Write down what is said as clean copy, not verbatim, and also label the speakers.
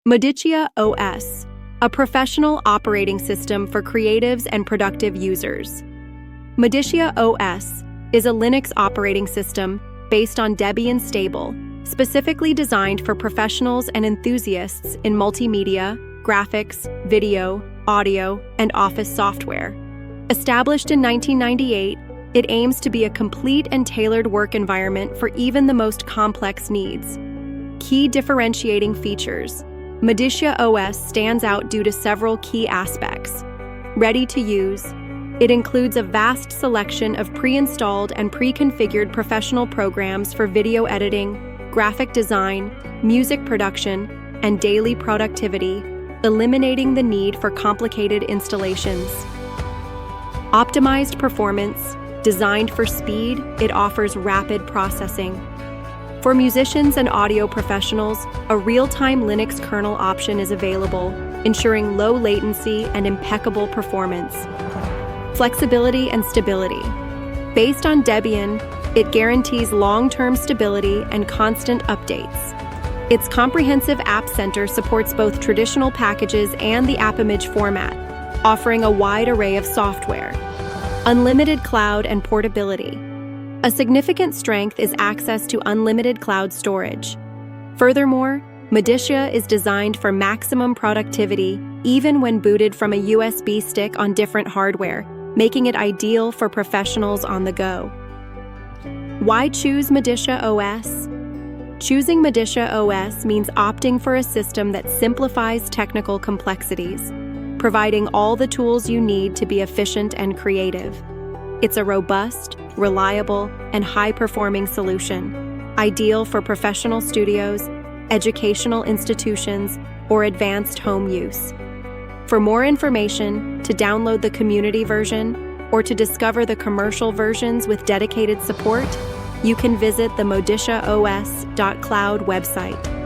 Speaker 1: Modicia OS, a professional operating system for creatives and productive users. Modicia OS is a Linux operating system based on Debian Stable, specifically designed for professionals and enthusiasts in multimedia, graphics, video, audio, and office software. Established in 1998, it aims to be a complete and tailored work environment for even the most complex needs. Key differentiating features. Modicia OS stands out due to several key aspects. Ready to use. It includes a vast selection of pre-installed and pre-configured professional programs for video editing, graphic design, music production, and daily productivity, eliminating the need for complicated installations. Optimized performance. Designed for speed, it offers rapid processing. For musicians and audio professionals, a real-time Linux kernel option is available, ensuring low latency and impeccable performance. Flexibility and stability. Based on Debian, it guarantees long-term stability and constant updates. Its comprehensive App Center supports both traditional packages and the AppImage format, offering a wide array of software. Unlimited cloud and portability. A significant strength is access to unlimited cloud storage. Furthermore, Modicia is designed for maximum productivity even when booted from a USB stick on different hardware, making it ideal for professionals on the go. Why choose Modicia OS? Choosing Modicia OS means opting for a system that simplifies technical complexities, providing all the tools you need to be efficient and creative. It's a robust, reliable, and high-performing solution, ideal for professional studios, educational institutions, or advanced home use. For more information, to download the community version, or to discover the commercial versions with dedicated support, you can visit the modiciaos.cloud website.